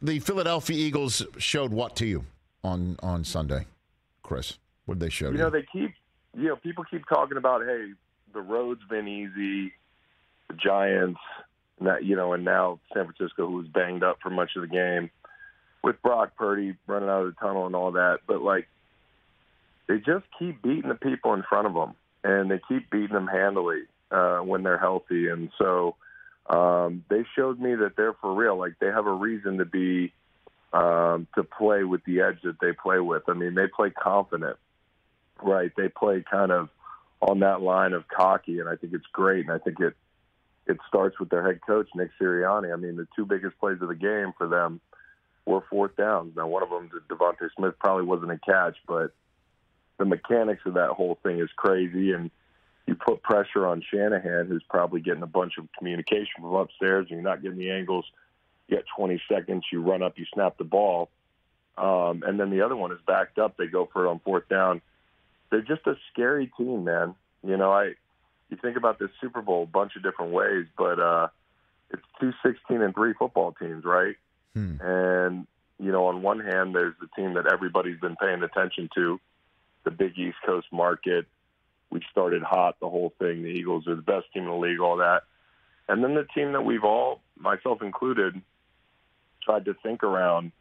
the Philadelphia Eagles showed what to you on Sunday, Chris? What did they show you? People keep talking about, hey, the road's been easy, the Giants, and now San Francisco, who was banged up for much of the game, with Brock Purdy running out of the tunnel and all that. But, they just keep beating the people in front of them, and they keep beating them handily when they're healthy. And so they showed me that they're for real. They have a reason to be to play with the edge that they play with. I mean, they play confident, right? They play kind of on that line of cocky, and I think it's great. And I think it starts with their head coach, Nick Sirianni. I mean, the two biggest plays of the game for them were fourth downs. Now, one of them, Devontae Smith, probably wasn't a catch, but the mechanics of that whole thing is crazy. And you put pressure on Shanahan, who's probably getting a bunch of communication from upstairs, and you're not getting the angles. You got 20 seconds, you run up, you snap the ball. And then the other one is backed up. They go for it on fourth down. They're just a scary team, man. You think about this Super Bowl a bunch of different ways, but it's two 16-3 football teams, right? And, on one hand, there's the team that everybody's been paying attention to, the big East Coast market. We started hot, the whole thing. The Eagles are the best team in the league, all that. And then the team that we've all, myself included, tried to think around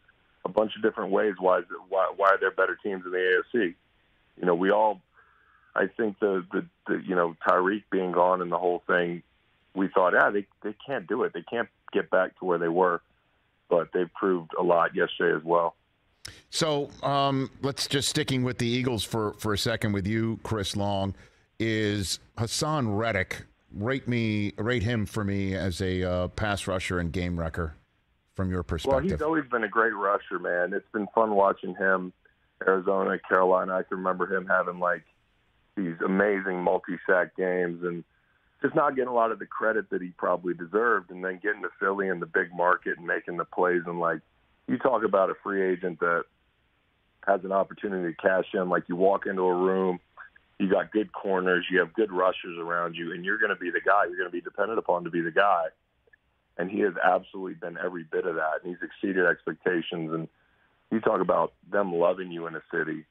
a bunch of different ways why are there better teams in the AFC. We all, I think the Tyreek being gone and the whole thing, we thought, they can't do it. They can't get back to where they were. But they've proved a lot yesterday as well. So let's just sticking with the Eagles for a second with you, Chris Long. Is Hassan Reddick, rate him for me as a pass rusher and game wrecker from your perspective? Well, he's always been a great rusher, man. It's been fun watching him. Arizona, Carolina, I can remember him having these amazing multi-sack games and just not getting a lot of the credit that he probably deserved, and then getting to Philly in the big market and making the plays. And you talk about a free agent that has an opportunity to cash in. You walk into a room, you got good corners, you have good rushers around you, and you're going to be the guy. You're going to be dependent upon to be the guy. And he has absolutely been every bit of that, and he's exceeded expectations. And you talk about them loving you in a city.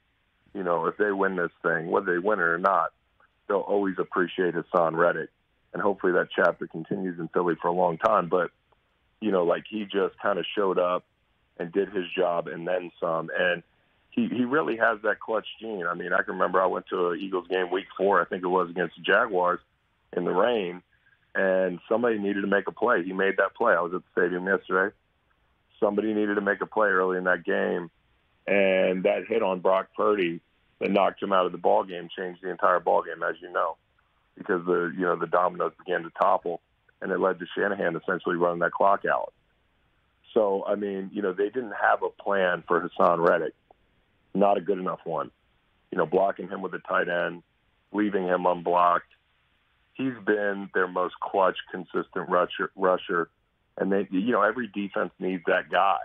If they win this thing, whether they win it or not, they'll always appreciate Hassan Reddick. And hopefully that chapter continues in Philly for a long time. But, he just kind of showed up and did his job and then some. And he really has that clutch gene. I mean, I can remember I went to an Eagles game week 4, I think it was, against the Jaguars in the rain, and somebody needed to make a play. He made that play. I was at the stadium yesterday. Somebody needed to make a play early in that game, and that hit on Brock Purdy that knocked him out of the ball game changed the entire ball game, as you know, because the dominoes began to topple, and it led to Shanahan essentially running that clock out. So, I mean, they didn't have a plan for Hassan Reddick, not a good enough one. Blocking him with a tight end, leaving him unblocked. He's been their most clutch, consistent rusher, and they, every defense needs that guy,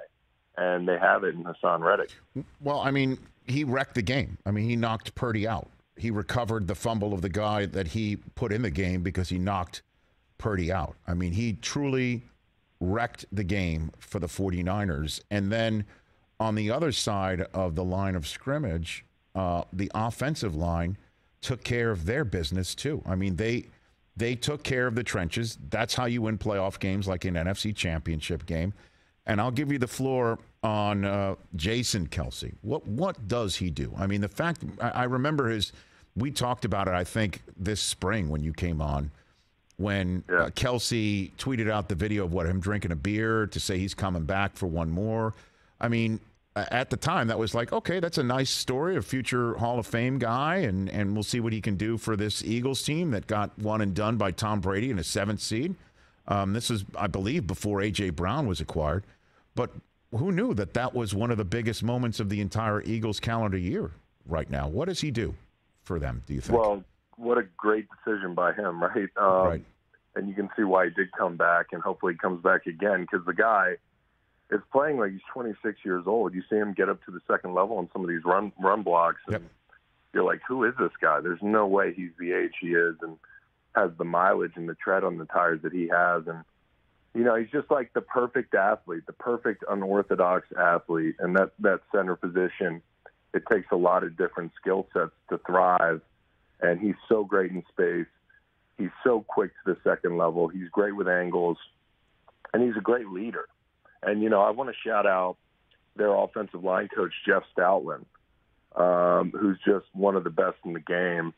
and they have it in Hassan Reddick. Well, I mean, he wrecked the game. I mean, he knocked Purdy out. He recovered the fumble of the guy that he put in the game because he knocked Purdy out. I mean, he truly wrecked the game for the 49ers. And then on the other side of the line of scrimmage, the offensive line took care of their business too. I mean, they took care of the trenches. That's how you win playoff games, like an NFC Championship game. And I'll give you the floor on Jason Kelce. What does he do? I mean, the fact I remember we talked about it, I think, this spring when you came on, when Kelce tweeted out the video of him drinking a beer to say he's coming back for one more. I mean, at the time, that was like, okay, that's a nice story, a future Hall of Fame guy, and we'll see what he can do for this Eagles team that got one and done by Tom Brady in a 7th seed. This was, I believe, before A.J. Brown was acquired. But who knew that was one of the biggest moments of the entire Eagles calendar year right now? What does he do for them, do you think? Well, what a great decision by him, right? Right. And you can see why he did come back, and hopefully he comes back again, because the guy is playing like he's 26 years old. You see him get up to the second level on some of these run blocks, and you're like, who is this guy? There's no way he's the age he is and has the mileage and the tread on the tires that he has. And You know, he's just like the perfect athlete, the perfect unorthodox athlete. And that center position, it takes a lot of different skill sets to thrive. And he's so great in space. He's so quick to the second level. He's great with angles. And he's a great leader. And, you know, I want to shout out their offensive line coach, Jeff Stoutland, who's just one of the best in the game.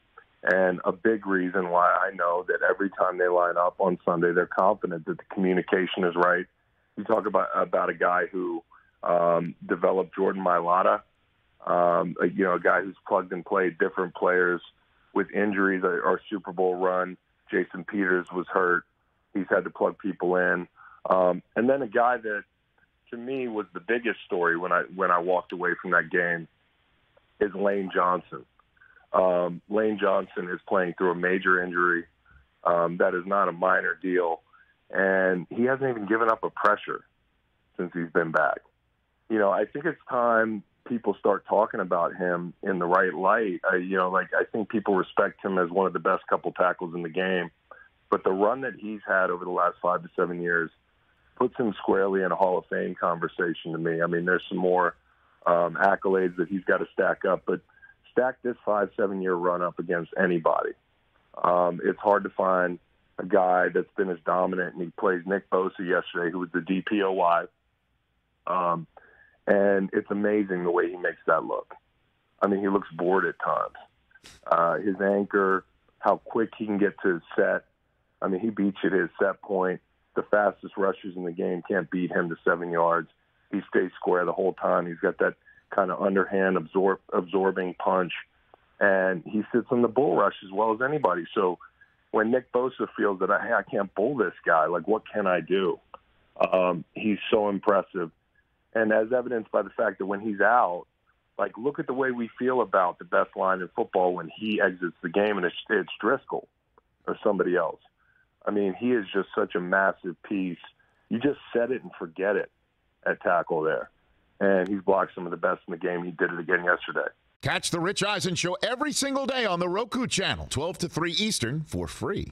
And a big reason why I know that every time they line up on Sunday, they're confident that the communication is right. You talk about a guy who developed Jordan Mailata, you know, a guy who's plugged and played different players with injuries. Our Super Bowl run, Jason Peters was hurt. He's had to plug people in. And then a guy that, to me, was the biggest story when I walked away from that game is Lane Johnson. Lane Johnson is playing through a major injury. That is not a minor deal. And he hasn't even given up a pressure since he's been back. You know, I think it's time people start talking about him in the right light. You know, like, I think people respect him as one of the best couple tackles in the game. But the run that he's had over the last 5 to 7 years puts him squarely in a Hall of Fame conversation to me. I mean, there's some more accolades that he's got to stack up, but stack this 5-7 year run up against anybody. It's hard to find a guy that's been as dominant, and he plays Nick Bosa yesterday, who was the DPOY. And it's amazing the way he makes that look. I mean, he looks bored at times. His anchor, how quick he can get to his set. I mean, he beats you at his set point. The fastest rushers in the game can't beat him to 7 yards. He stays square the whole time. He's got that kind of underhand absorbing punch, and he sits on the bull rush as well as anybody. So when Nick Bosa feels that, hey, I can't bull this guy, like, what can I do? He's so impressive. And as evidenced by the fact that when he's out, like, look at the way we feel about the best line in football when he exits the game, and it's Driscoll or somebody else. I mean, he is just such a massive piece. You just set it and forget it at tackle there. And he's blocked some of the best in the game. He did it again yesterday. Catch the Rich Eisen Show every single day on the Roku channel, 12 to 3 Eastern, for free.